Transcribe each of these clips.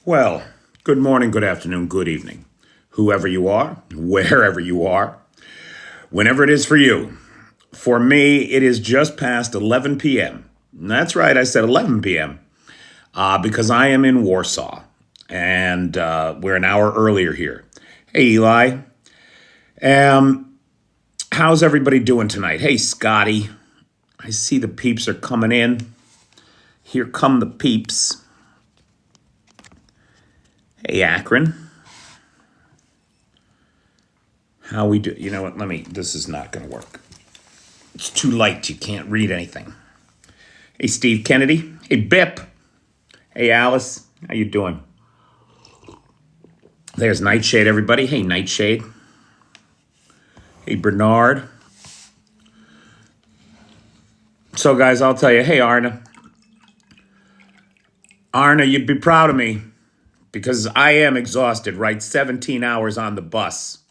Well, good morning, good afternoon, good evening, whoever you are, wherever you are, whenever it is for you. For me, it is just past 11 p.m. That's right, I said 11 p.m. Because I am in Warsaw, and we're an hour earlier here. Hey, Eli. Um, how's everybody doing tonight? Hey, Scotty. I see the peeps are coming in. Here come the peeps. Hey, Akron. How we do? You know what? This is not going to work. It's too light. You can't read anything. Hey, Steve Kennedy. Hey, Bip. Hey, Alice. How you doing? There's Nightshade, everybody. Hey, Nightshade. Hey, Bernard. So, guys, I'll tell you. Hey, Arna. Arna, you'd be proud of me because I am exhausted, right? 17 hours on the bus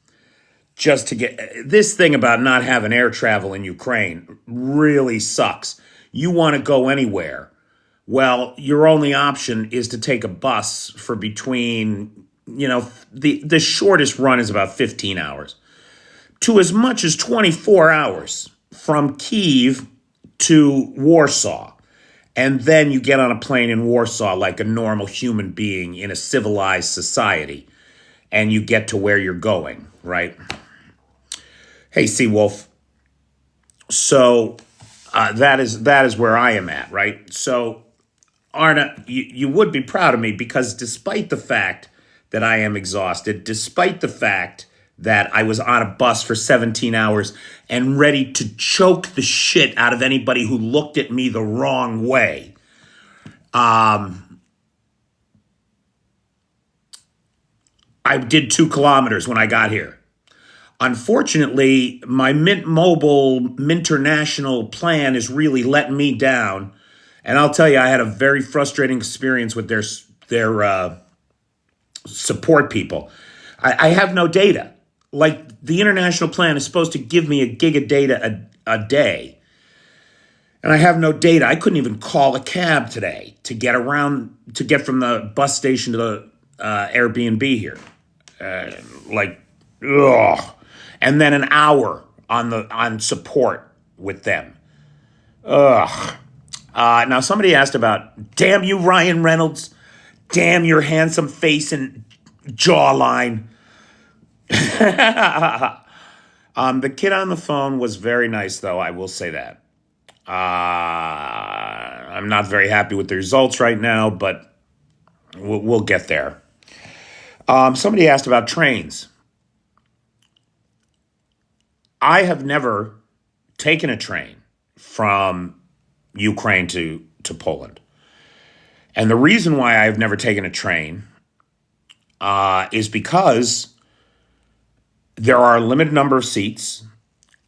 just to get this thing about not having air travel in Ukraine really sucks. You want to go anywhere. Well, your only option is to take a bus for between, the shortest run is about 15 hours to as much as 24 hours from Kyiv to Warsaw. And then you get on a plane in Warsaw like a normal human being in a civilized society. And you get to where you're going, right? Hey, Seawolf. So that is where I am at, right? So, Arna, you would be proud of me because despite the fact that I am exhausted, despite the fact that I was on a bus for 17 hours and ready to choke the shit out of anybody who looked at me the wrong way, I did 2 kilometers when I got here. Unfortunately, my Mint Mobile, Minternational plan is really letting me down. And I'll tell you, I had a very frustrating experience with their support people. I have no data. Like, the international plan is supposed to give me a gig of data a day. And I have no data. I couldn't even call a cab today to get from the bus station to the Airbnb here. Ugh. And then an hour on support with them. Ugh. Now, somebody asked about, damn you, Ryan Reynolds. Damn your handsome face and jawline. The kid on the phone was very nice, though. I will say that. I'm not very happy with the results right now, but we'll get there. Somebody asked about trains. I have never taken a train from Ukraine to Poland. And the reason why I've never taken a train is because there are a limited number of seats,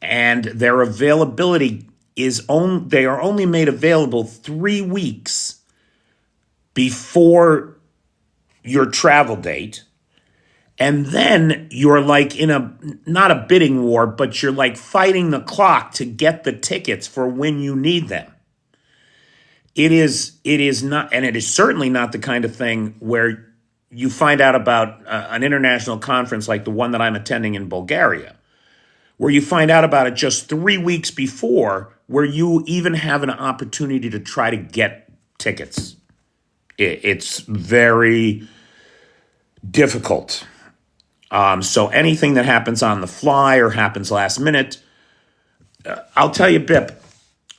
and their availability they are only made available 3 weeks before your travel date. And then you're like not a bidding war, but you're like fighting the clock to get the tickets for when you need them. It is not, and it is certainly not the kind of thing where you find out about an international conference like the one that I'm attending in Bulgaria, where you find out about it just 3 weeks before, where you even have an opportunity to try to get tickets. It's very difficult. So anything that happens on the fly or happens last minute, I'll tell you, Bip.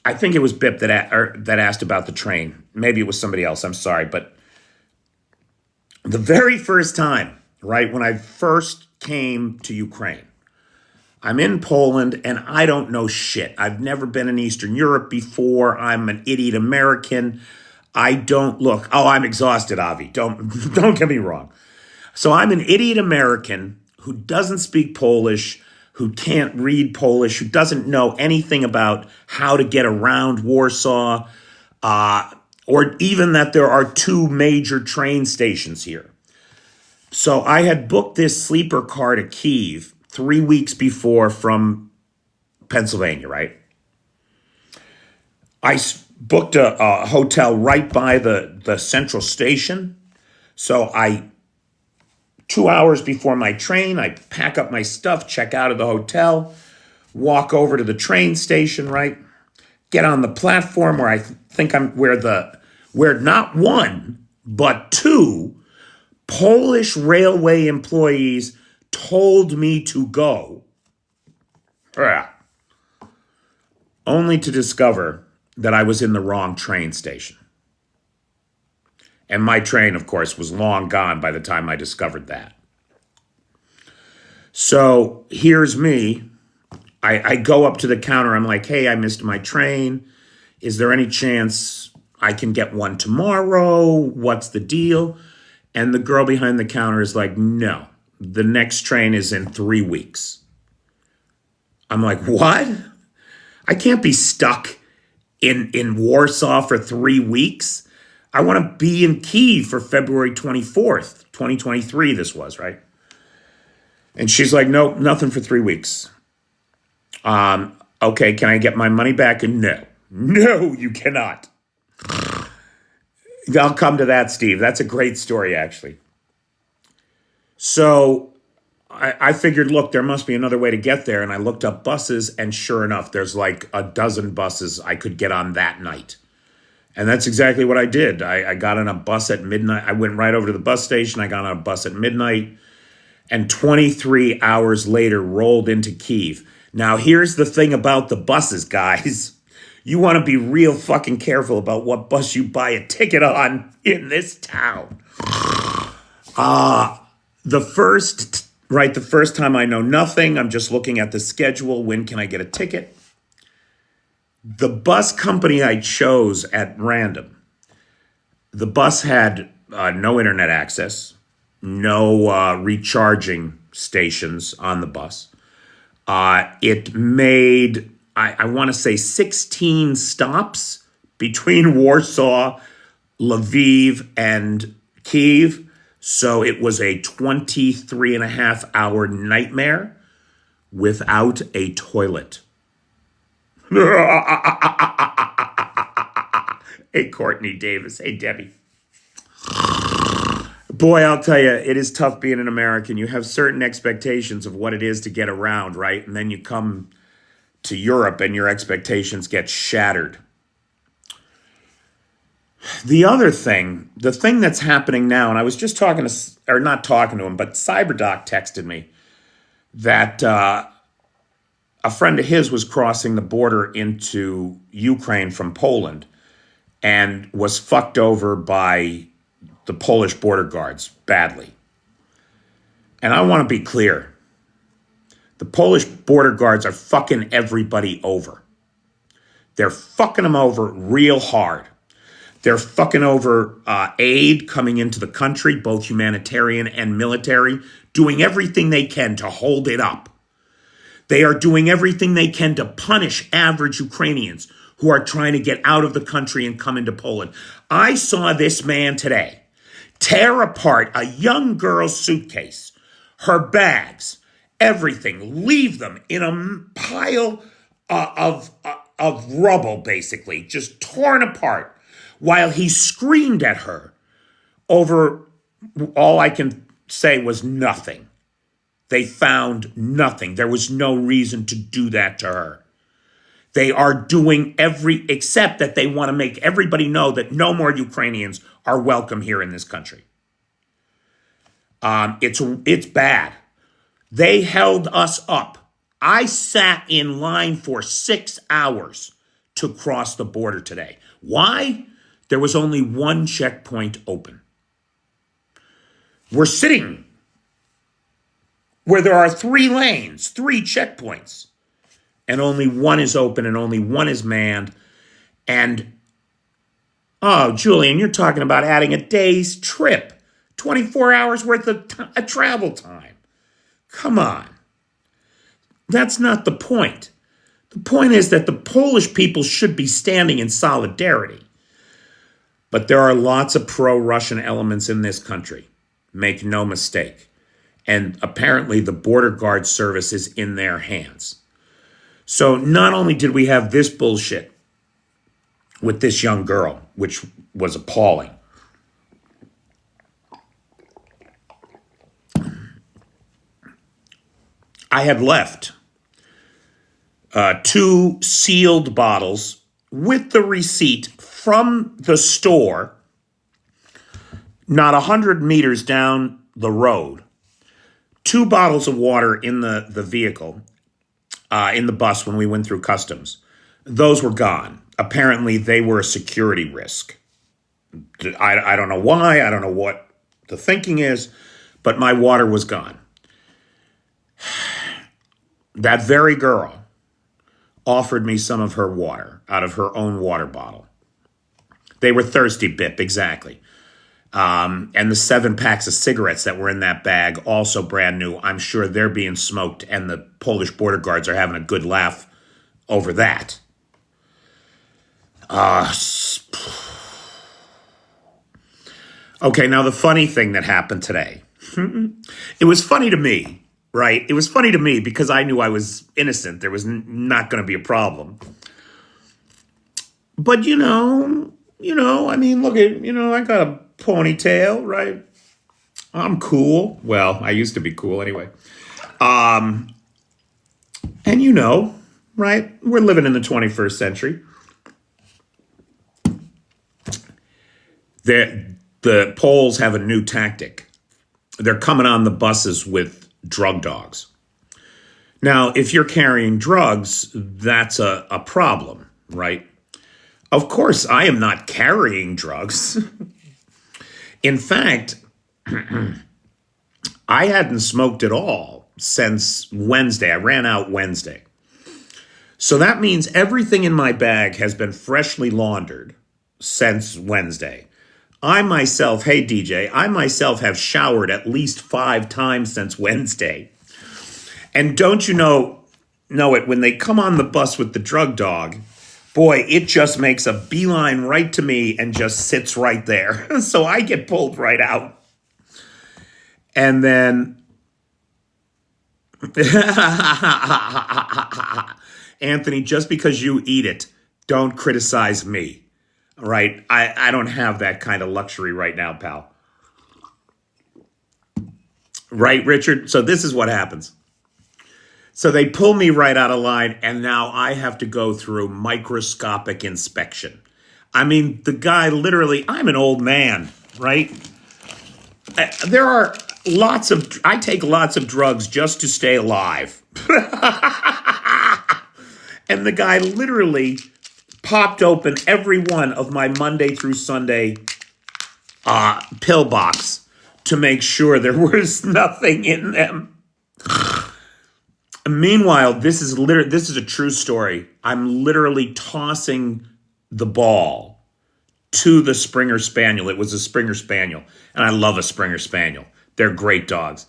I think it was Bip that asked about the train. Maybe it was somebody else. I'm sorry, but the very first time, right, when I first came to Ukraine, I'm in Poland and I don't know shit. I've never been in Eastern Europe before. I'm an idiot American. I'm exhausted, Avi. Don't get me wrong. So I'm an idiot American who doesn't speak Polish, who can't read Polish, who doesn't know anything about how to get around Warsaw, or even that there are 2 major train stations here. So I had booked this sleeper car to Kyiv 3 weeks before from Pennsylvania, right? I booked a hotel right by the central station. So 2 hours before my train, I pack up my stuff, check out of the hotel, walk over to the train station, right? Get on the platform where I think where not one, but two Polish railway employees told me to go. Only to discover that I was in the wrong train station. And my train, of course, was long gone by the time I discovered that. So here's me. I go up to the counter. I'm like, hey, I missed my train. Is there any chance I can get one tomorrow? What's the deal? And the girl behind the counter is like, no, the next train is in 3 weeks. I'm like, what? I can't be stuck in Warsaw for 3 weeks. I want to be in Kyiv for February 24th, 2023, this was, right? And she's like, nope, nothing for 3 weeks. Okay, can I get my money back? And no, you cannot. I'll come to that, Steve. That's a great story, actually. So I figured, look, there must be another way to get there. And I looked up buses, and sure enough, there's like a dozen buses I could get on that night. And that's exactly what I did. I got on a bus at midnight. I went right over to the bus station. I got on a bus at midnight, and 23 hours later rolled into Kyiv. Now, here's the thing about the buses, guys. You want to be real fucking careful about what bus you buy a ticket on in this town. The first time I know nothing. I'm just looking at the schedule. When can I get a ticket? The bus company I chose at random, the bus had no internet access, no recharging stations on the bus. It made, I want to say, 16 stops between Warsaw, Lviv, and Kyiv. So it was a 23-and-a-half-hour nightmare without a toilet. Hey, Courtney Davis. Hey, Debbie. Boy, I'll tell you, it is tough being an American. You have certain expectations of what it is to get around, right? And then you come to Europe and your expectations get shattered. The other thing, the thing that's happening now, and I was just talking to, or not talking to him, but CyberDoc texted me that a friend of his was crossing the border into Ukraine from Poland and was fucked over by the Polish border guards badly. And I want to be clear. The Polish border guards are fucking everybody over. They're fucking them over real hard. They're fucking over aid coming into the country, both humanitarian and military, doing everything they can to hold it up. They are doing everything they can to punish average Ukrainians who are trying to get out of the country and come into Poland. I saw this man today tear apart a young girl's suitcase, her bags, everything, leave them in a pile of rubble, basically, just torn apart, while he screamed at her over, all I can say was nothing. They found nothing. There was no reason to do that to her. They are doing except that they want to make everybody know that no more Ukrainians are welcome here in this country. It's bad. They held us up. I sat in line for 6 hours to cross the border today. Why? There was only one checkpoint open. We're sitting where there are 3 lanes, 3 checkpoints, and only one is open and only one is manned. And, oh, Julian, you're talking about adding a day's trip, 24 hours worth of travel time. Come on. That's not the point. The point is that the Polish people should be standing in solidarity. But there are lots of pro-Russian elements in this country. Make no mistake. And apparently the border guard service is in their hands. So not only did we have this bullshit with this young girl, which was appalling, I had left 2 sealed bottles with the receipt from the store, not 100 meters down the road. 2 bottles of water in the vehicle, in the bus when we went through customs. Those were gone. Apparently, they were a security risk. I don't know why. I don't know what the thinking is, but my water was gone. That very girl offered me some of her water out of her own water bottle. They were thirsty, Bip, exactly. And the 7 packs of cigarettes that were in that bag, also brand new. I'm sure they're being smoked, and the Polish border guards are having a good laugh over that. Okay, now the funny thing that happened today. It was funny to me, right? It was funny to me because I knew I was innocent. There was not going to be a problem. But, I mean, look at, I got a ponytail, right? I'm cool. Well, I used to be cool anyway. And right? We're living in the 21st century. The Poles have a new tactic. They're coming on the buses with drug dogs. Now, if you're carrying drugs, that's a problem, right? Of course, I am not carrying drugs. In fact, I hadn't smoked at all since Wednesday. I ran out Wednesday. So that means everything in my bag has been freshly laundered since Wednesday. I myself have showered at least 5 times since Wednesday. And don't you know it, when they come on the bus with the drug dog, boy, it just makes a beeline right to me and just sits right there. So I get pulled right out. And then, Anthony, just because you eat it, don't criticize me. Right? I don't have that kind of luxury right now, pal. Right, Richard? So this is what happens. So they pull me right out of line, and now I have to go through microscopic inspection. I mean, the guy literally, I'm an old man, right? I take lots of drugs just to stay alive. And the guy literally popped open every one of my Monday through Sunday pill box to make sure there was nothing in them. Meanwhile, this is a true story. I'm literally tossing the ball to the Springer Spaniel. It was a Springer Spaniel, and I love a Springer Spaniel. They're great dogs.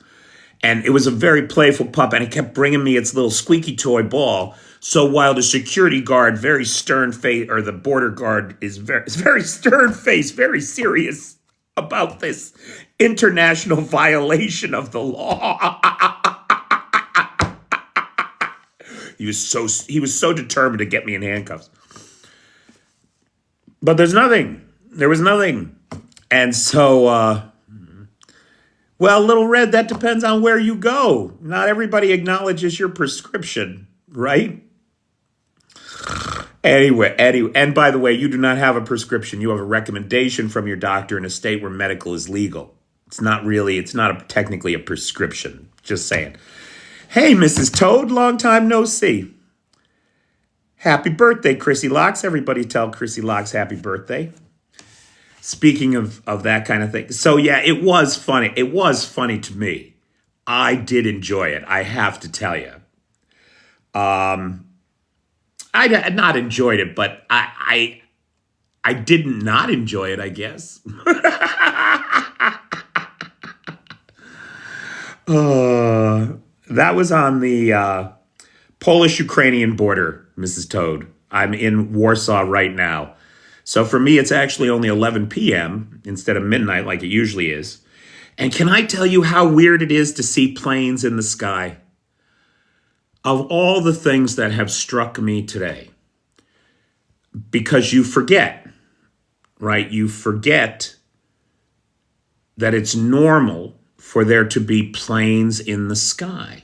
And it was a very playful pup, and it kept bringing me its little squeaky toy ball. So while the security guard, very stern face, or the border guard is very stern face, very serious about this international violation of the law. He was so determined to get me in handcuffs. But there was nothing. And so, Little Red, that depends on where you go. Not everybody acknowledges your prescription, right? Anyway, and by the way, you do not have a prescription. You have a recommendation from your doctor in a state where medical is legal. It's not technically a prescription. Just saying. Hey, Mrs. Toad, long time no see. Happy birthday, Chrissy Locks. Everybody tell Chrissy Locks happy birthday. Speaking of that kind of thing. So yeah, it was funny. It was funny to me. I did enjoy it, I have to tell you. I had not enjoyed it, but I didn't not enjoy it, I guess. That was on the Polish-Ukrainian border, Mrs. Toad. I'm in Warsaw right now. So for me, it's actually only 11 p.m. instead of midnight like it usually is. And can I tell you how weird it is to see planes in the sky? Of all the things that have struck me today, because you forget, right? You forget that it's normal for there to be planes in the sky.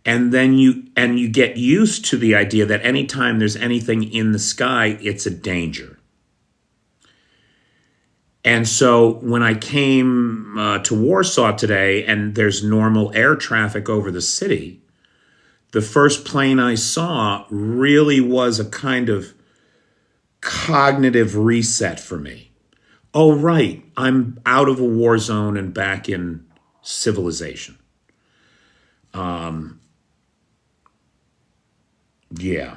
And then you get used to the idea that anytime there's anything in the sky, it's a danger. And so when I came to Warsaw today and there's normal air traffic over the city, the first plane I saw really was a kind of cognitive reset for me. Oh, right, I'm out of a war zone and back in civilization. Yeah,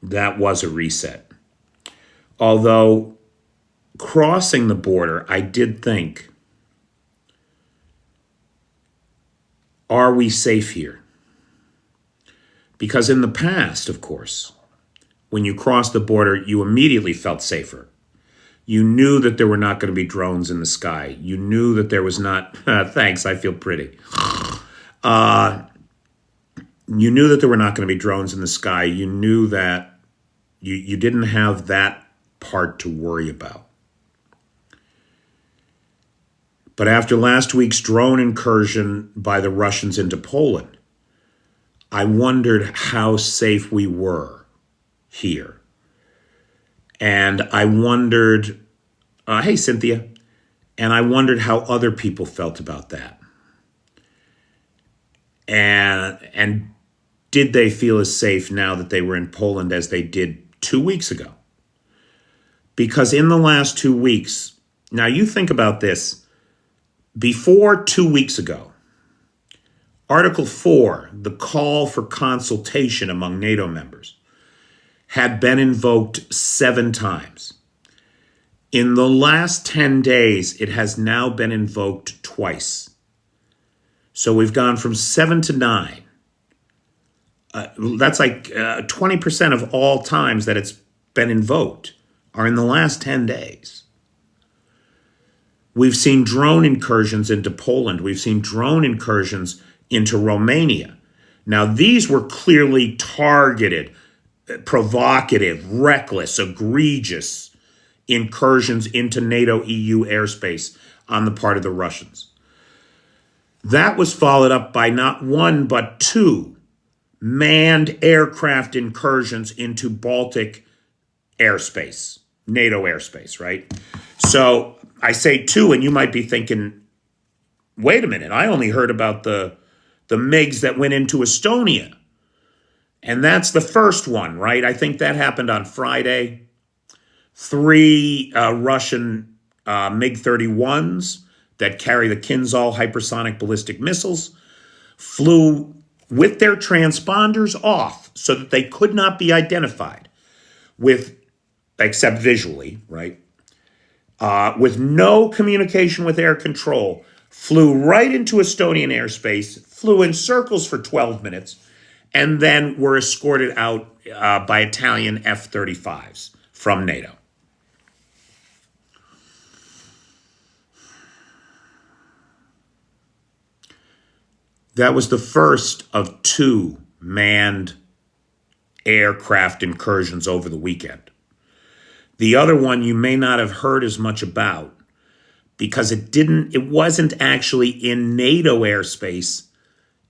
that was a reset. Although crossing the border, I did think, are we safe here? Because in the past, of course, when you crossed the border, you immediately felt safer. You knew that there were not going to be drones in the sky. You knew that there was not, thanks, I feel pretty. You knew that there were not going to be drones in the sky. You knew that you didn't have that part to worry about. But after last week's drone incursion by the Russians into Poland, I wondered how safe we were here. And I wondered, hey, Cynthia, and I wondered how other people felt about that. And did they feel as safe now that they were in Poland as they did 2 weeks ago? Because in the last 2 weeks, now you think about this, before 2 weeks ago, Article 4, the call for consultation among NATO members, had been invoked 7 times. In the last 10 days, it has now been invoked twice. So we've gone from 7 to 9. That's like 20% of all times that it's been invoked are in the last 10 days. We've seen drone incursions into Poland. We've seen drone incursions into Romania. Now, these were clearly targeted, provocative, reckless, egregious incursions into NATO EU airspace on the part of the Russians. That was followed up by not 1, but 2 manned aircraft incursions into Baltic airspace, NATO airspace, right? So I say 2, and you might be thinking, wait a minute, I only heard about the MiGs that went into Estonia. And that's the first one, right? I think that happened on Friday. 3 Russian MiG-31s that carry the Kinzhal hypersonic ballistic missiles flew with their transponders off so that they could not be identified except visually, right? With no communication with air control, flew right into Estonian airspace, flew in circles for 12 minutes, and then were escorted out by Italian F-35s from NATO. That was the first of 2 manned aircraft incursions over the weekend. The other one you may not have heard as much about because it wasn't actually in NATO airspace.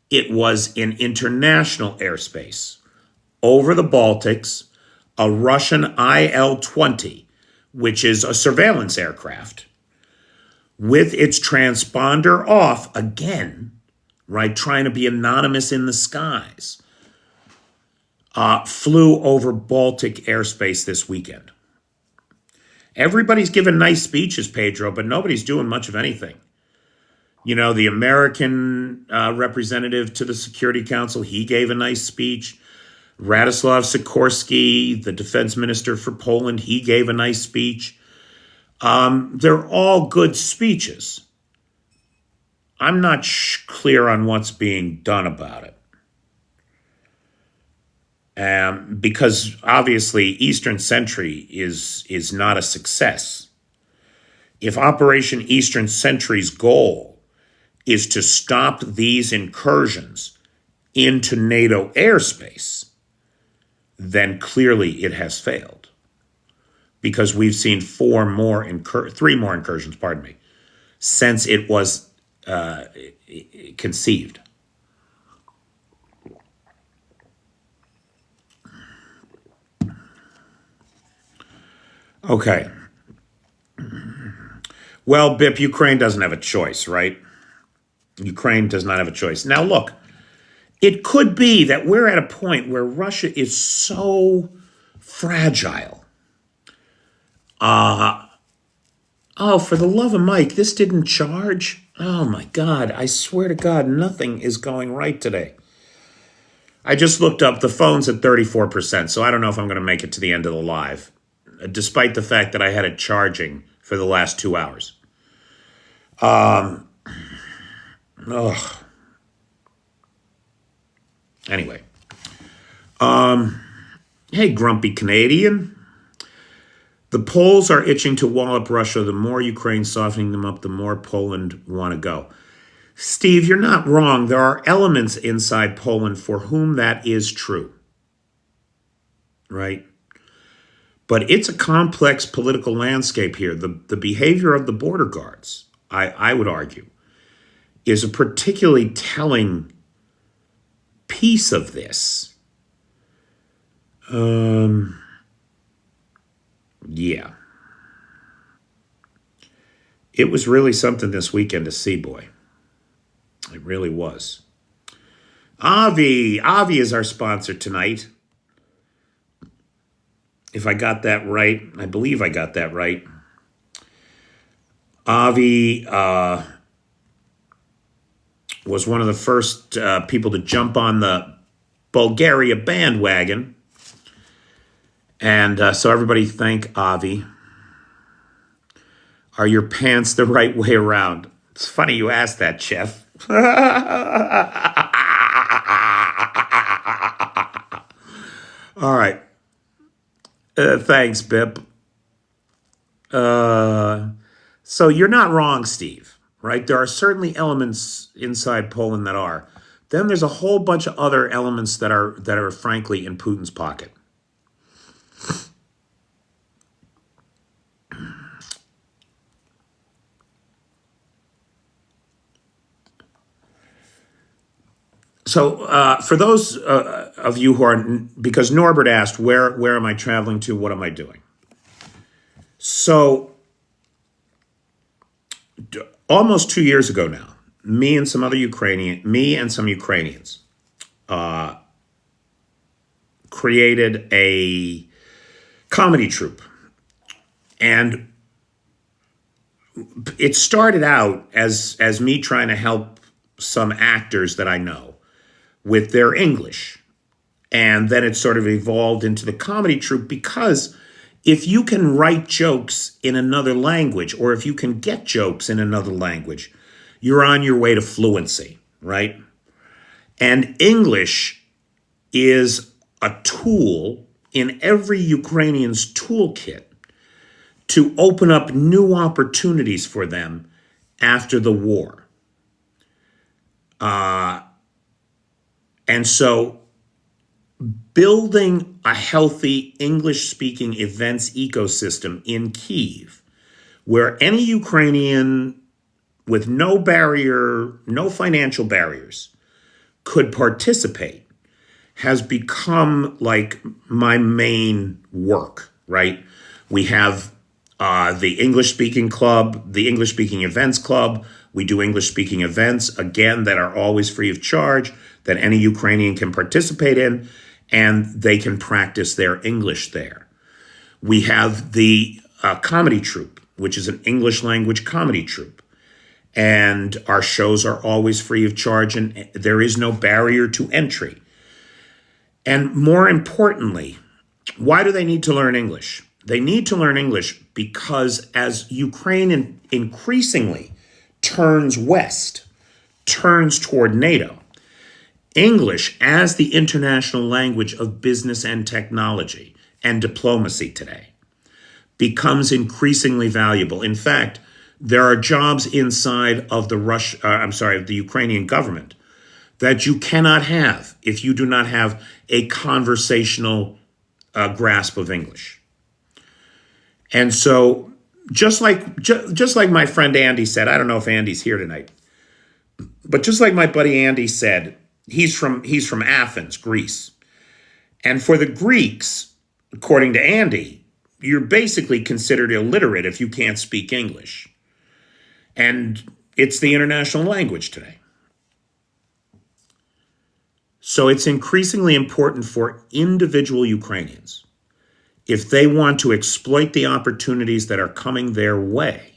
It was in international airspace. Over the Baltics, a Russian IL-20, which is a surveillance aircraft, with its transponder off again, right, trying to be anonymous in the skies, flew over Baltic airspace this weekend. Everybody's giving nice speeches, Pedro, but nobody's doing much of anything. You know, the American representative to the Security Council, he gave a nice speech. Radoslav Sikorski, the defense minister for Poland, he gave a nice speech. They're all good speeches. I'm not clear on what's being done about it. Because obviously Eastern Sentry is not a success. If Operation Eastern Sentry's goal is to stop these incursions into NATO airspace, then clearly it has failed. Because we've seen 3 more incursions, since it was conceived. Okay. Well, Bip, Ukraine doesn't have a choice, right? Ukraine does not have a choice. Now, look, it could be that we're at a point where Russia is so fragile. Oh, for the love of Mike, this didn't charge? Oh my God, I swear to God, nothing is going right today. I just looked up, the phone's at 34%, so I don't know if I'm going to make it to the end of the live, despite the fact that I had it charging for the last 2 hours. Ugh. Anyway. Hey, grumpy Canadian. The Poles are itching to wall up Russia. The more Ukraine softening them up, the more Poland want to go. Steve, you're not wrong. There are elements inside Poland for whom that is true, right? But it's a complex political landscape here. The behavior of the border guards, I would argue, is a particularly telling piece of this. Yeah. It was really something this weekend to see, boy. It really was. Avi is our sponsor tonight. If I got that right, I believe I got that right. Avi was one of the first people to jump on the Bulgaria bandwagon. And so everybody thank Avi. Are your pants the right way around? It's funny you asked that, Chef. All right. Thanks, Bip. So you're not wrong, Steve, right? There are certainly elements inside Poland that are. Then there's a whole bunch of other elements that are frankly in Putin's pocket. So for those of you who are, because Norbert asked, where am I traveling to? What am I doing? So almost 2 years ago now, me and some Ukrainians created a comedy troupe. And it started out as me trying to help some actors that I know with their English. And then it sort of evolved into the comedy troupe, because if you can write jokes in another language, or if you can get jokes in another language, you're on your way to fluency, right? And English is a tool in every Ukrainian's toolkit to open up new opportunities for them after the war. And so building a healthy English-speaking events ecosystem in Kyiv, where any Ukrainian with no barrier, no financial barriers, could participate, has become like my main work, right? We have the English-speaking club, the English-speaking events club. We do English-speaking events, again, that are always free of charge, that any Ukrainian can participate in, and they can practice their English there. We have the comedy troupe, which is an English language comedy troupe. And our shows are always free of charge, and there is no barrier to entry. And more importantly, why do they need to learn English? They need to learn English because as Ukraine increasingly turns west, turns toward NATO, English as the international language of business and technology and diplomacy today becomes increasingly valuable. In fact, there are jobs inside of the Ukrainian government that you cannot have if you do not have a conversational grasp of English. And so, just like my friend Andy said, I don't know if Andy's here tonight, but just like my buddy Andy said, he's from Athens, Greece. And for the Greeks, according to Andy, you're basically considered illiterate if you can't speak English. And it's the international language today. So it's increasingly important for individual Ukrainians, if they want to exploit the opportunities that are coming their way,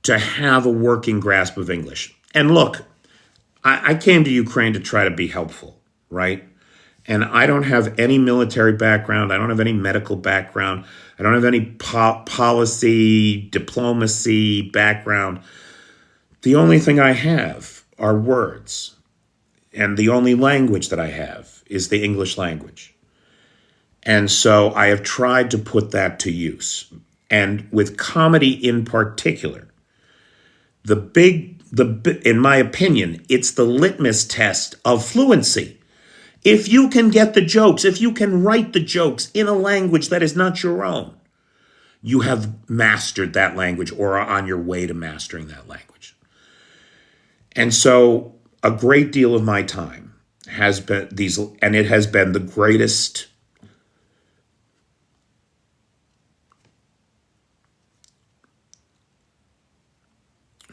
to have a working grasp of English. And look, I came to Ukraine to try to be helpful, right? And I don't have any military background. I don't have any medical background. I don't have any policy, diplomacy background. The only thing I have are words. And the only language that I have is the English language. And so I have tried to put that to use. And with comedy in particular, in my opinion, it's the litmus test of fluency. If you can get the jokes, if you can write the jokes in a language that is not your own, you have mastered that language or are on your way to mastering that language. And so a great deal of my time has been and it has been the greatest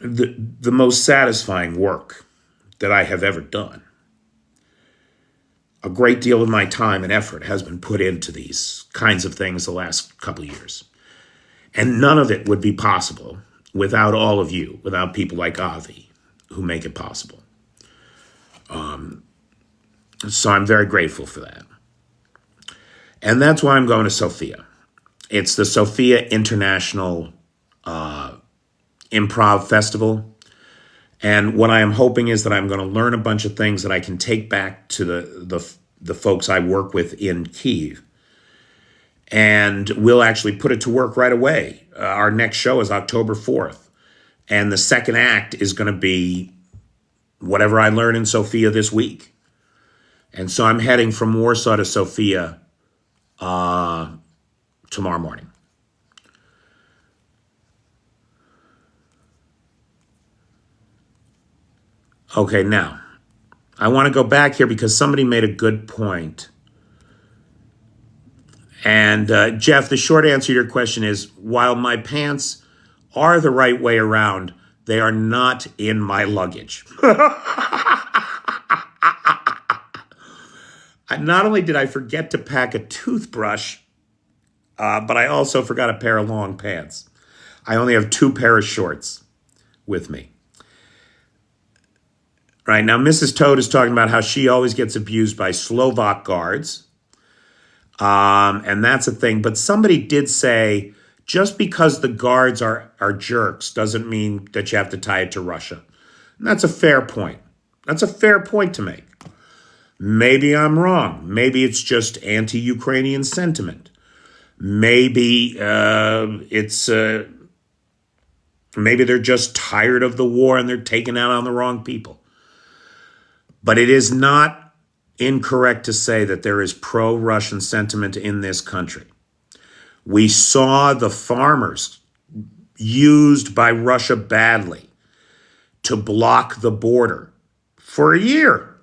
the most satisfying work that I have ever done. A great deal of my time and effort has been put into these kinds of things the last couple of years. And none of it would be possible without all of you, without people like Avi who make it possible. So I'm very grateful for that. And that's why I'm going to Sofia. It's the Sofia International Improv Festival. And what I am hoping is that I'm going to learn a bunch of things that I can take back to the folks I work with in Kyiv. And we'll actually put it to work right away. Our next show is October 4th. And the second act is going to be whatever I learn in Sofia this week. And so I'm heading from Warsaw to Sofia tomorrow morning. Okay, now, I want to go back here because somebody made a good point. And Jeff, the short answer to your question is, while my pants are the right way around, they are not in my luggage. Not only did I forget to pack a toothbrush, but I also forgot a pair of long pants. I only have 2 pairs of shorts with me. Right, now Mrs. Toad is talking about how she always gets abused by Slovak guards. And that's a thing. But somebody did say, just because the guards are jerks doesn't mean that you have to tie it to Russia. And that's a fair point. That's a fair point to make. Maybe I'm wrong. Maybe it's just anti-Ukrainian sentiment. Maybe maybe they're just tired of the war and they're taking out on the wrong people. But it is not incorrect to say that there is pro-Russian sentiment in this country. We saw the farmers used by Russia badly to block the border for a year.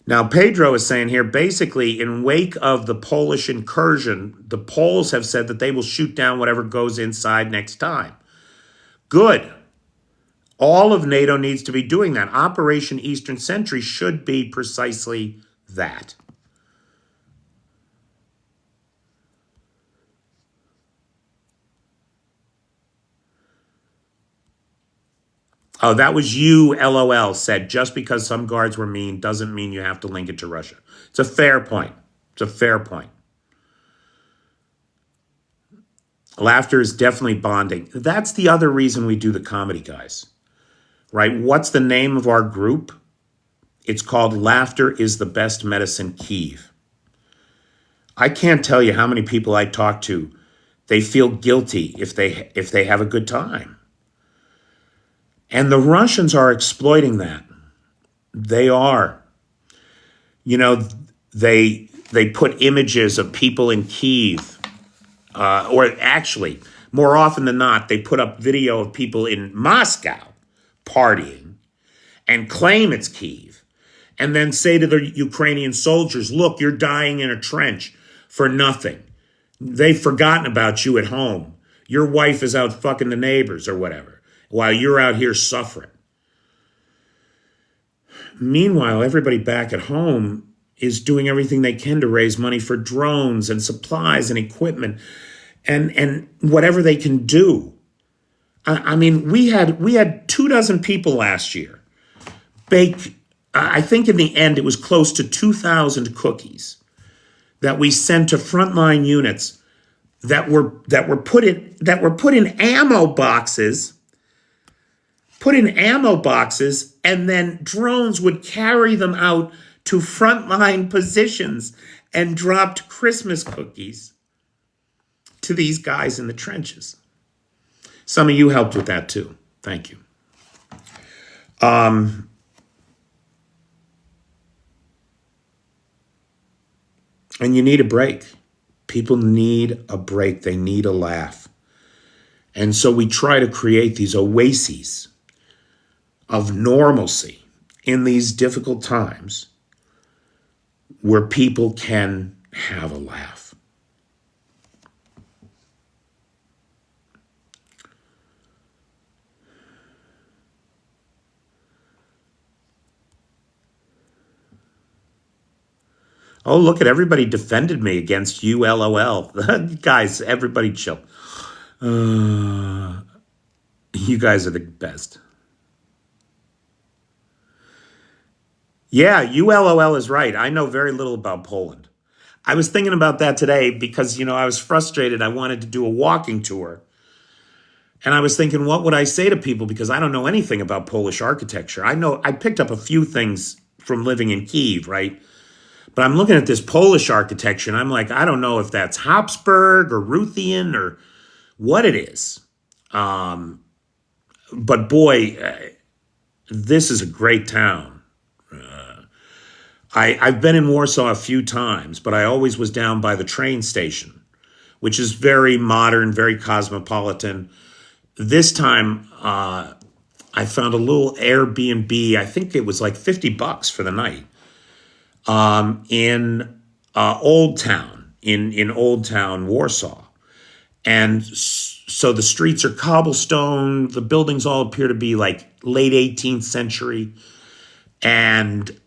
Now, Pedro is saying here, basically, in wake of the Polish incursion, the Poles have said that they will shoot down whatever goes inside next time. Good. All of NATO needs to be doing that. Operation Eastern Sentry should be precisely that. Oh, that was you, LOL, said, just because some guards were mean doesn't mean you have to link it to Russia. It's a fair point. It's a fair point. Laughter is definitely bonding. That's the other reason we do the comedy, guys. Right? What's the name of our group? It's called Laughter is the Best Medicine Kyiv. I can't tell you how many people I talk to, they feel guilty if they have a good time. And the Russians are exploiting that. They are. You know, they put images of people in Kyiv, or actually, more often than not, they put up video of people in Moscow partying and claim it's Kyiv. and then say to the Ukrainian soldiers, look, you're dying in a trench for nothing. They've forgotten about you at home. Your wife is out fucking the neighbors or whatever, while you're out here suffering. Meanwhile, everybody back at home is doing everything they can to raise money for drones and supplies and equipment and whatever they can do. I mean, we had 24 people last year bake. I think in the end it was close to 2,000 cookies that we sent to frontline units that were put in ammo boxes. Put in ammo boxes, and then drones would carry them out to frontline positions and dropped Christmas cookies to these guys in the trenches. Some of you helped with that too. Thank you. And you need a break. People need a break. They need a laugh. And so we try to create these oases of normalcy in these difficult times where people can have a laugh. Oh, look at everybody defended me against you, LOL. Guys, everybody chill. You guys are the best. Yeah, ULOL is right. I know very little about Poland. I was thinking about that today because, I was frustrated. I wanted to do a walking tour. And I was thinking, what would I say to people? Because I don't know anything about Polish architecture. I picked up a few things from living in Kyiv, right? But I'm looking at this Polish architecture and I'm like, I don't know if that's Habsburg or Ruthian or what it is. But boy, this is a great town. I've been in Warsaw a few times, but I always was down by the train station, which is very modern, very cosmopolitan. This time, I found a little Airbnb. I think it was like $50 for the night in Old Town, in Old Town, Warsaw. And so the streets are cobblestone. The buildings all appear to be like late 18th century. And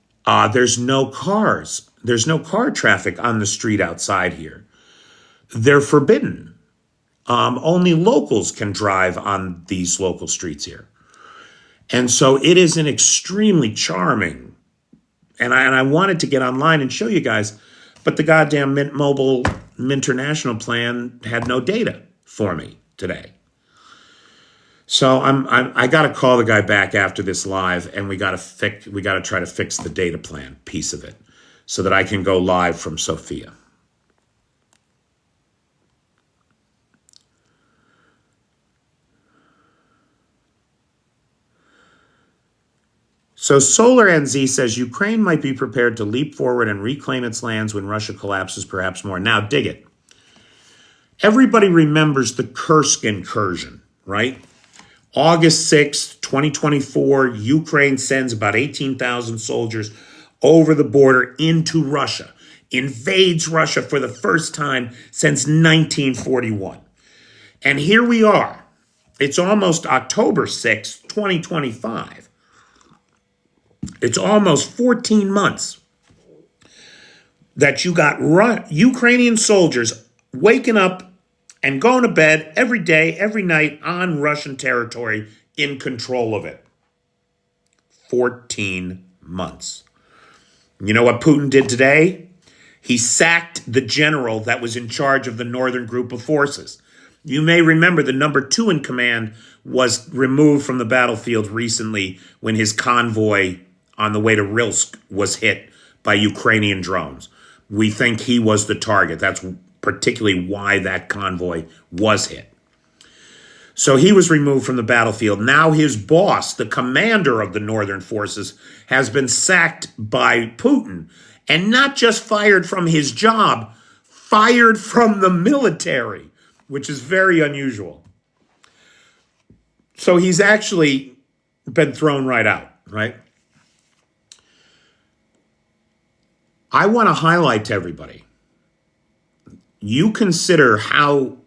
there's no cars. There's no car traffic on the street outside here. They're forbidden. Only locals can drive on these local streets here. And so it is an extremely charming, and I wanted to get online and show you guys, but the goddamn Mint Mobile International plan had no data for me today. So I got to call the guy back after this live, and we got to try to fix the data plan piece of it so that I can go live from Sofia. So Solar NZ says Ukraine might be prepared to leap forward and reclaim its lands when Russia collapses, perhaps more. Now dig it. Everybody remembers the Kursk incursion, right? August 6th, 2024, Ukraine sends about 18,000 soldiers over the border into Russia, invades Russia for the first time since 1941. And here we are. It's almost October 6th, 2025. It's almost 14 months that you got Ukrainian soldiers waking up and going to bed every day, every night on Russian territory in control of it. 14 months. You know what Putin did today? He sacked the general that was in charge of the northern group of forces. You may remember the number 2 in command was removed from the battlefield recently when his convoy on the way to Rilsk was hit by Ukrainian drones. We think he was the target. That's particularly why that convoy was hit. So he was removed from the battlefield. Now his boss, the commander of the northern forces, has been sacked by Putin, and not just fired from his job, fired from the military, which is very unusual. So he's actually been thrown right out, right? I want to highlight to everybody, you consider how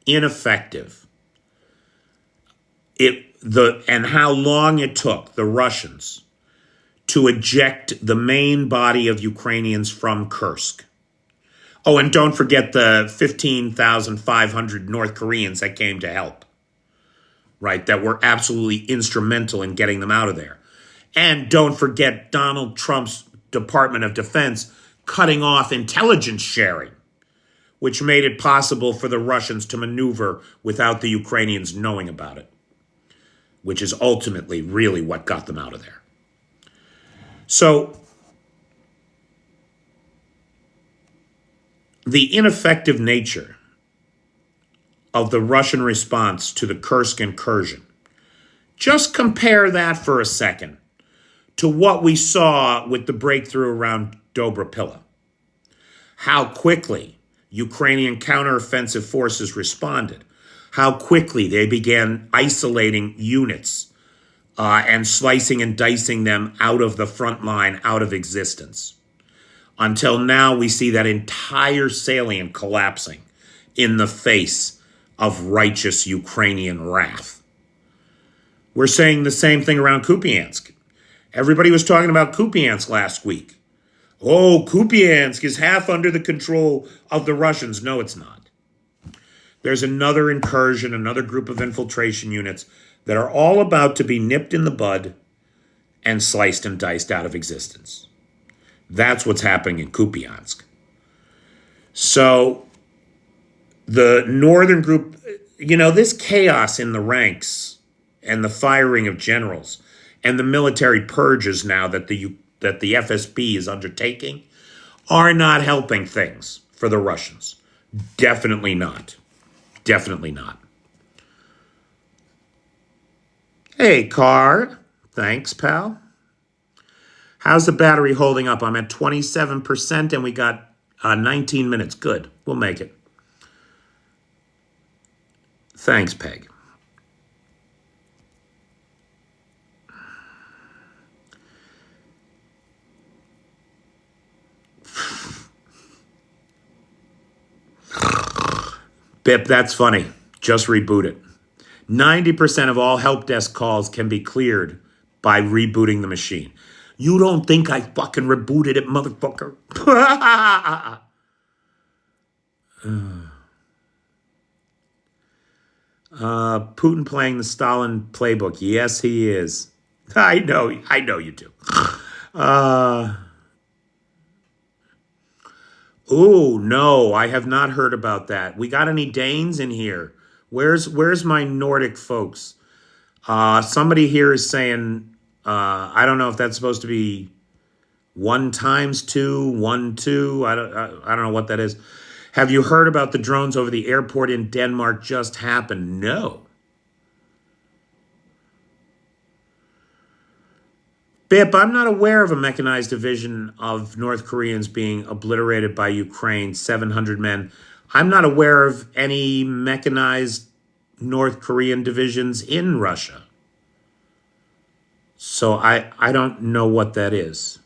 ineffective and how long it took the Russians to eject the main body of Ukrainians from Kursk. Oh, and don't forget the 15,500 North Koreans that came to help, right? That were absolutely instrumental in getting them out of there. And don't forget Donald Trump's Department of Defense cutting off intelligence sharing, which made it possible for the Russians to maneuver without the Ukrainians knowing about it, which is ultimately really what got them out of there. So the ineffective nature of the Russian response to the Kursk incursion, just compare that for a second to what we saw with the breakthrough around Dobrapilla. How quickly Ukrainian counteroffensive forces responded. How quickly they began isolating units and slicing and dicing them out of the front line, out of existence. Until now, we see that entire salient collapsing in the face of righteous Ukrainian wrath. We're saying the same thing around Kupiansk. Everybody was talking about Kupiansk last week. Oh, Kupiansk is half under the control of the Russians. No, it's not. There's another incursion, another group of infiltration units that are all about to be nipped in the bud and sliced and diced out of existence. That's what's happening in Kupiansk. So the northern group, this chaos in the ranks and the firing of generals and the military purges now that the FSB is undertaking are not helping things for the Russians. Definitely not. Definitely not. Hey, Car. Thanks, pal. How's the battery holding up? I'm at 27% and we got 19 minutes. Good. We'll make it. Thanks, Peg. Bip, that's funny. Just reboot it. 90% of all help desk calls can be cleared by rebooting the machine. You don't think I fucking rebooted it, motherfucker? Putin playing the Stalin playbook. Yes, he is. I know you do. Oh, no, I have not heard about that. We got any Danes in here? Where's my Nordic folks? Somebody here is saying, I don't know if that's supposed to be 1 times 2, 1, 2. I don't know what that is. Have you heard about the drones over the airport in Denmark just happened? No. Bip, I'm not aware of a mechanized division of North Koreans being obliterated by Ukraine, 700 men. I'm not aware of any mechanized North Korean divisions in Russia. So I don't know what that is.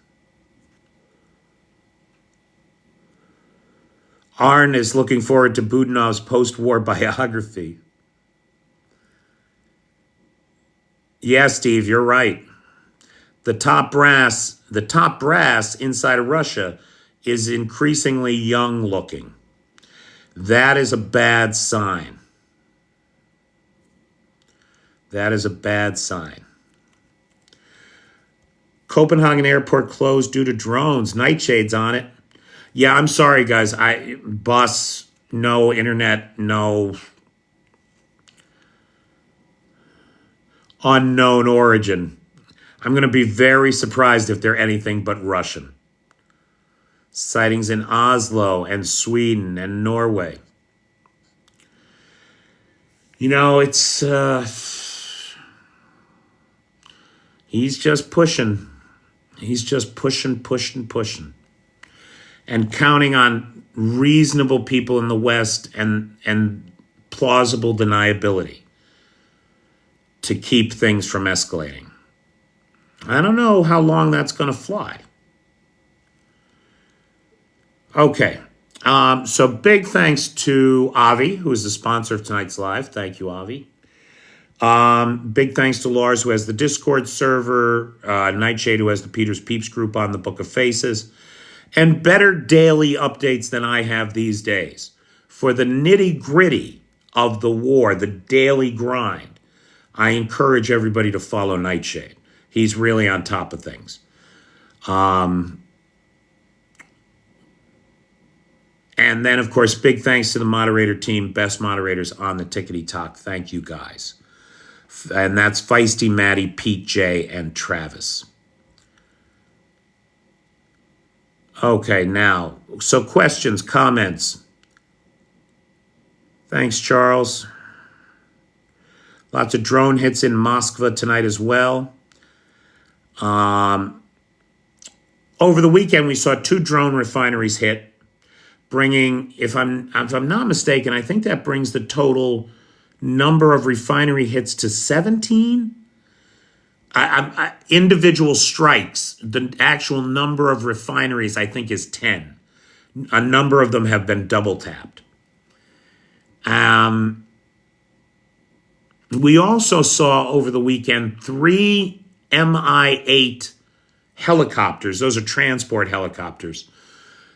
Arn is looking forward to Budanov's post-war biography. Yeah, Steve, you're right. The top brass inside of Russia is increasingly young looking. That is a bad sign. That is a bad sign. Copenhagen airport closed due to drones. Nightshades on it. Yeah, I'm sorry, guys. Bus, no internet, no. Unknown origin. I'm going to be very surprised if they're anything but Russian. Sightings in Oslo and Sweden and Norway. It's... he's just pushing. He's just pushing. And counting on reasonable people in the West and plausible deniability to keep things from escalating. I don't know how long that's going to fly. Okay. So big thanks to Avi, who is the sponsor of tonight's live. Thank you, Avi. Big thanks to Lars, who has the Discord server, Nightshade, who has the Peter's Peeps group on the Book of Faces, and better daily updates than I have these days. For the nitty gritty of the war, the daily grind, I encourage everybody to follow Nightshade. He's really on top of things. And then, of course, big thanks to the moderator team, best moderators on the Tickety Talk. Thank you, guys. And that's Feisty, Maddie, Pete, Jay, and Travis. Okay, now, so questions, comments. Thanks, Charles. Lots of drone hits in Moskva tonight as well. Over the weekend, we saw 2 drone refineries hit, bringing, if I'm not mistaken, I think that brings the total number of refinery hits to 17. Individual strikes, the actual number of refineries, I think, is 10. A number of them have been double tapped. We also saw over the weekend 3 Mi-8 helicopters. Those are transport helicopters.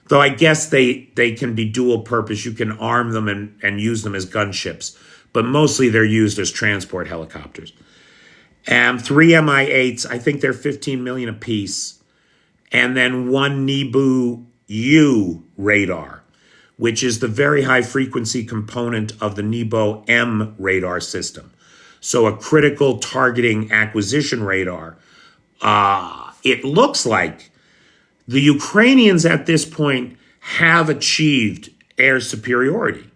Though I guess they can be dual purpose. You can arm them and use them as gunships. But mostly they're used as transport helicopters. And 3 Mi-8s, I think they're 15 million apiece. And then 1 Nebo-U radar, which is the very high frequency component of the Nebo-M radar system. So a critical targeting acquisition radar. It looks like the Ukrainians at this point have achieved air superiority,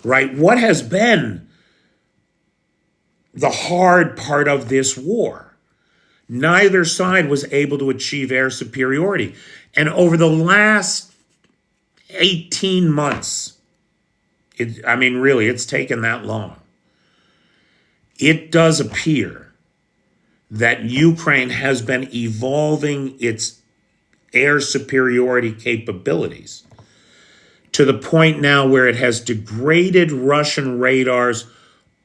right? What has been the hard part of this war? Neither side was able to achieve air superiority. And over the last 18 months, really, it's taken that long. It does appear that Ukraine has been evolving its air superiority capabilities to the point now where it has degraded Russian radars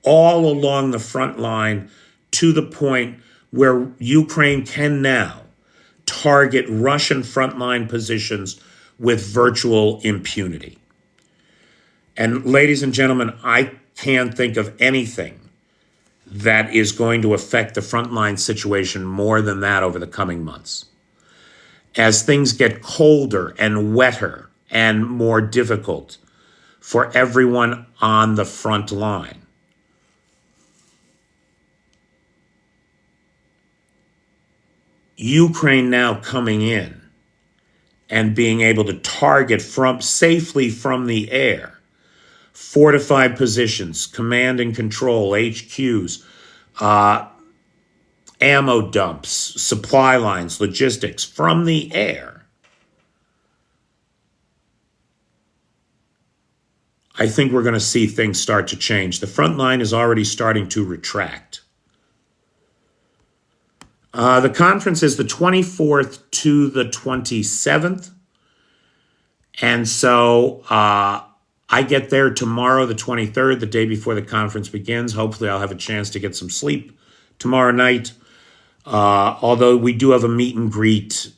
all along the front line to the point where Ukraine can now target Russian frontline positions with virtual impunity. And ladies and gentlemen, I can't think of anything that is going to affect the frontline situation more than that over the coming months. As things get colder and wetter and more difficult for everyone on the front line. Ukraine now coming in and being able to target safely from the air fortified positions, command and control, HQs, ammo dumps, supply lines, logistics from the air. I think we're going to see things start to change. The front line is already starting to retract. The conference is the 24th to the 27th. And so I get there tomorrow, the 23rd, the day before the conference begins. Hopefully I'll have a chance to get some sleep tomorrow night. Although we do have a meet and greet,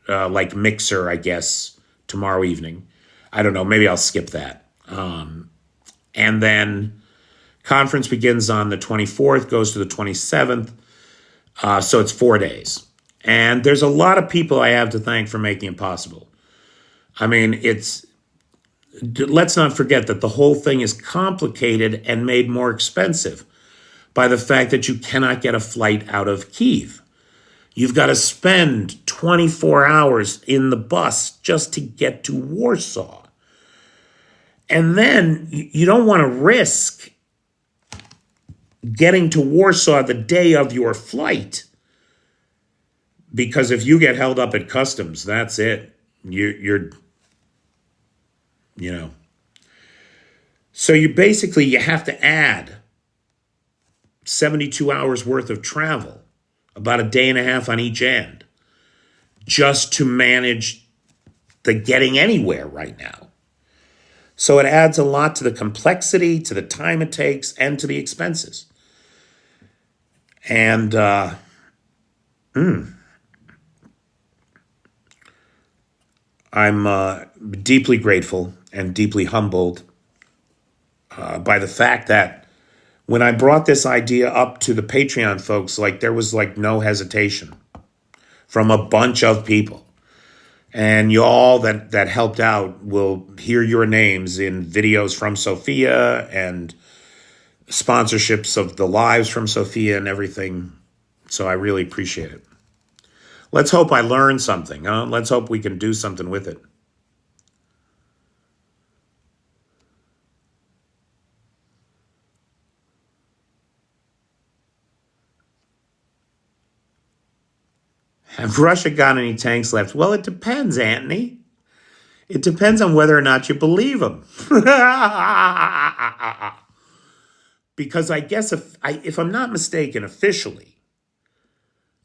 like mixer, I guess, tomorrow evening. I don't know, maybe I'll skip that. And then conference begins on the 24th, goes to the 27th. So it's 4 days. And there's a lot of people I have to thank for making it possible. Let's not forget that the whole thing is complicated and made more expensive by the fact that you cannot get a flight out of Kyiv. You've got to spend 24 hours in the bus just to get to Warsaw. And then you don't want to risk getting to Warsaw the day of your flight, because if you get held up at customs, that's it. So you have to add 72 hours worth of travel, about a day and a half on each end, just to manage the getting anywhere right now. So it adds a lot to the complexity, to the time it takes, and to the expenses. And I'm deeply grateful and deeply humbled by the fact that when I brought this idea up to the Patreon folks, like there was like no hesitation from a bunch of people. And y'all that helped out will hear your names in videos from Sophia and sponsorships of the lives from Sophia and everything. So I really appreciate it. Let's hope I learned something. Huh? Let's hope we can do something with it. Have Russia got any tanks left? Well, it depends, Anthony. It depends on whether or not you believe them. Because I guess if I'm not mistaken, officially,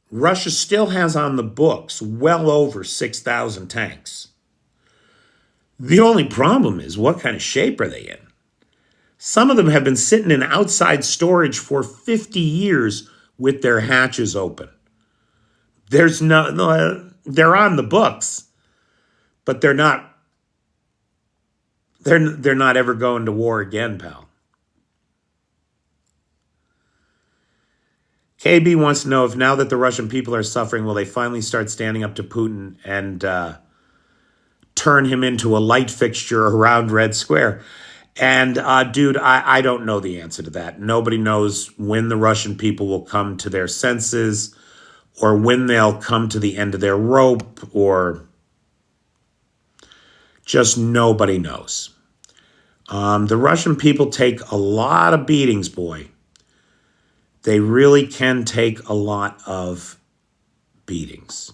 Russia still has on the books well over 6,000 tanks. The only problem is, what kind of shape are they in? Some of them have been sitting in outside storage for 50 years with their hatches open. They're on the books, but they're not ever going to war again, pal. KB wants to know if now that the Russian people are suffering, will they finally start standing up to Putin and turn him into a light fixture around Red Square? And dude, I don't know the answer to that. Nobody knows when the Russian people will come to their senses, or when they'll come to the end of their rope, or just nobody knows. The Russian people take a lot of beatings, boy. They really can take a lot of beatings.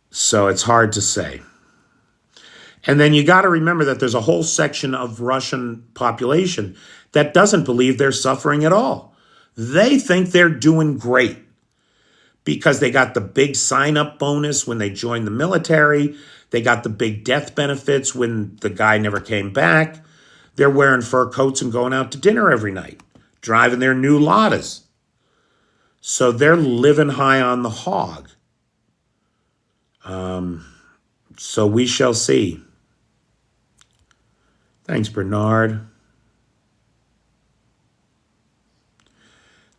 So it's hard to say. And then you got to remember that there's a whole section of Russian population that doesn't believe they're suffering at all. They think they're doing great because they got the big sign-up bonus when they joined the military. They got the big death benefits when the guy never came back. They're wearing fur coats and going out to dinner every night, driving their new Ladas. So they're living high on the hog. So we shall see. Thanks, Bernard.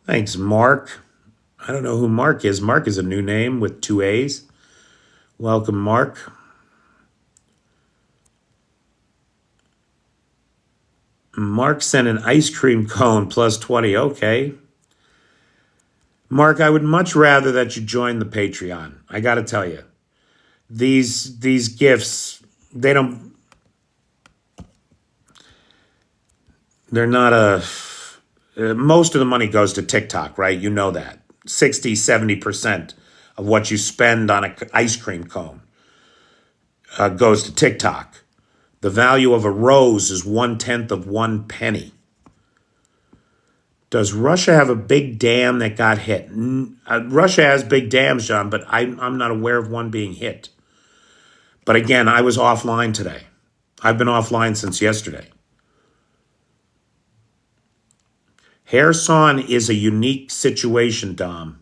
Thanks, Mark. I don't know who Mark is. Mark is a new name with 2 A's. Welcome, Mark. Mark sent an ice cream cone plus 20. Okay. Mark, I would much rather that you join the Patreon. I got to tell you. These gifts, they're not most of the money goes to TikTok, right? You know that. 60, 70% of what you spend on an ice cream cone goes to TikTok. The value of a rose is 1/10 of 1 penny. Does Russia have a big dam that got hit? Russia has big dams, John, but I'm not aware of one being hit. But again, I was offline today. I've been offline since yesterday. Kherson is a unique situation, Dom.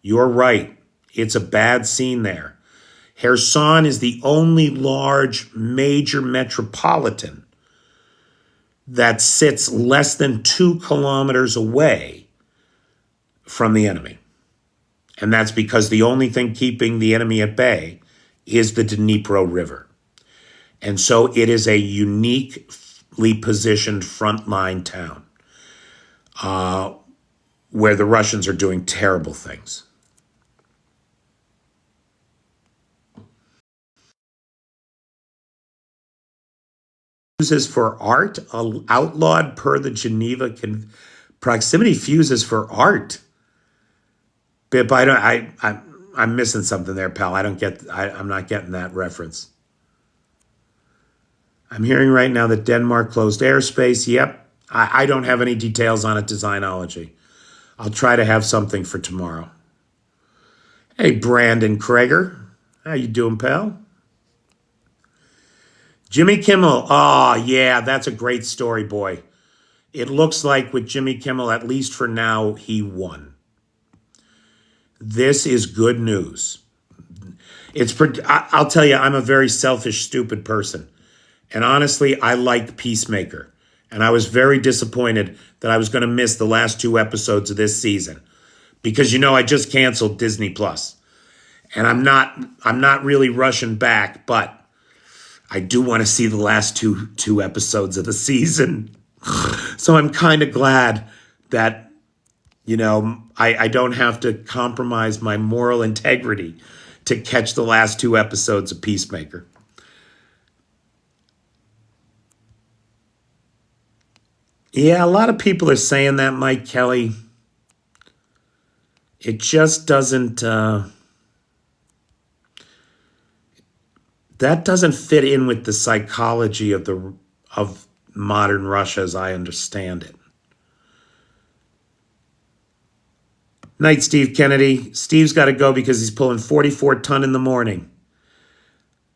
You're right. It's a bad scene there. Kherson is the only large major metropolitan that sits less than 2 kilometers away from the enemy. And that's because the only thing keeping the enemy at bay is the Dnipro River. And so it is a uniquely positioned frontline town where the Russians are doing terrible things. Fuses for art, outlawed per the Geneva proximity fuses for art. Bip, I'm missing something there, pal. I'm not getting that reference. I'm hearing right now that Denmark closed airspace. Yep. I don't have any details on it, Designology. I'll try to have something for tomorrow. Hey, Brandon Krager. How you doing, pal? Jimmy Kimmel. Oh, yeah, that's a great story, boy. It looks like with Jimmy Kimmel, at least for now, he won. This is good news. I'll tell you, I'm a very selfish, stupid person. And honestly, I liked Peacemaker. And I was very disappointed that I was going to miss the last two episodes of this season. Because I just canceled Disney Plus. And I'm not really rushing back, but I do want to see the last two episodes of the season. So I'm kind of glad that I don't have to compromise my moral integrity to catch the last two episodes of Peacemaker. Yeah, a lot of people are saying that, Mike Kelly. It just doesn't. That doesn't fit in with the psychology of modern Russia as I understand it. Night, Steve Kennedy. Steve's got to go because he's pulling 44 ton in the morning.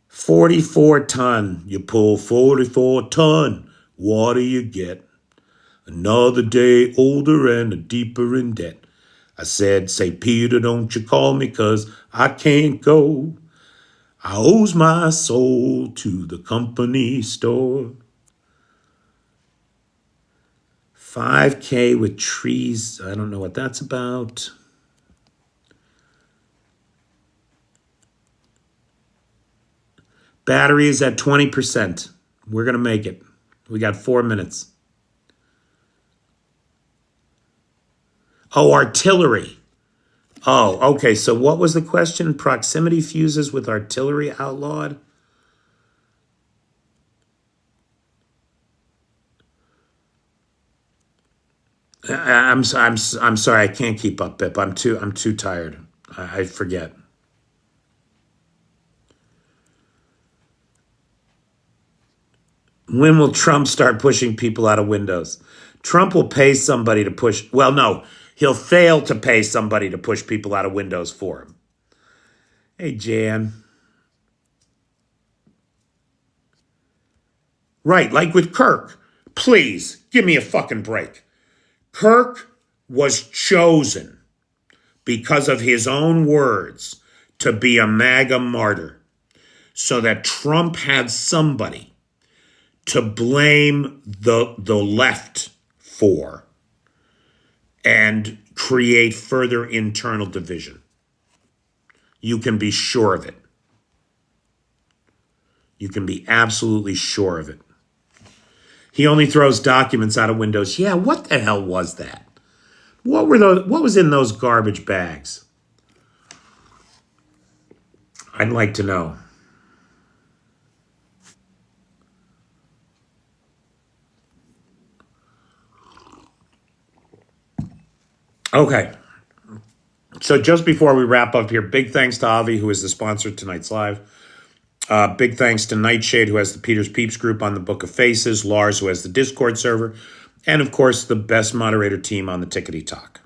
44 ton. You pull 44 ton. What do you get? Another day older and a deeper in debt. I said, say, Peter, don't you call me 'cause I can't go. I owes my soul to the company store. 5K with trees. I don't know what that's about. Battery is at 20%. We're going to make it. We got 4 minutes. Oh, artillery. Oh, okay. So what was the question? Proximity fuses with artillery outlawed? I'm sorry. I can't keep up, Bip. I'm too tired. I forget. When will Trump start pushing people out of windows? Trump will pay somebody to push. Well, no, he'll fail to pay somebody to push people out of windows for him. Hey, Jan. Right, like with Kirk. Please, give me a fucking break. Kirk was chosen because of his own words to be a MAGA martyr so that Trump had somebody to blame the left for and create further internal division. You can be sure of it. You can be absolutely sure of it. He only throws documents out of windows. Yeah, what the hell was that? What was in those garbage bags? I'd like to know. Okay. So just before we wrap up here, big thanks to Avi, who is the sponsor of tonight's live. Big thanks to Nightshade, who has the Peter's Peeps group on the Book of Faces, Lars, who has the Discord server, and of course, the best moderator team on the Tickety Talk.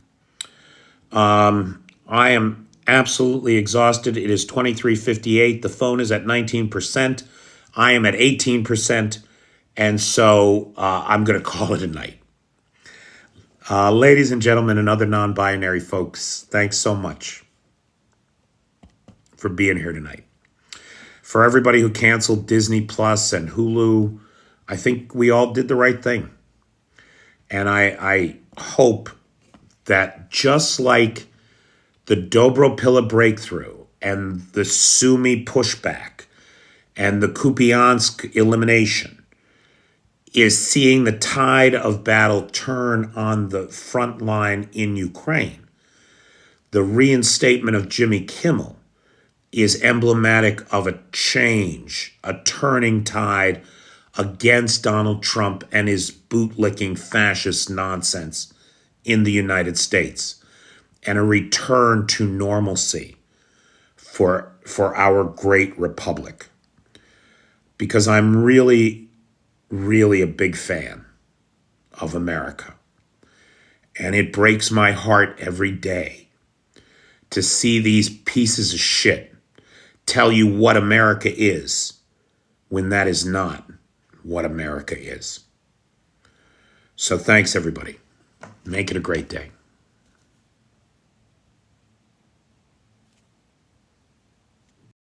I am absolutely exhausted. It is 23:58. The phone is at 19%. I am at 18%. And so I'm going to call it a night. Ladies and gentlemen and other non-binary folks, thanks so much for being here tonight. For everybody who canceled Disney Plus and Hulu, I think we all did the right thing. And I hope that just like the Dobropilla breakthrough and the Sumy pushback and the Kupiansk elimination is seeing the tide of battle turn on the front line in Ukraine. The reinstatement of Jimmy Kimmel is emblematic of a change, a turning tide against Donald Trump and his bootlicking fascist nonsense in the United States, and a return to normalcy for our great republic. Because I'm really a big fan of America. And it breaks my heart every day to see these pieces of shit tell you what America is when that is not what America is. So thanks, everybody. Make it a great day.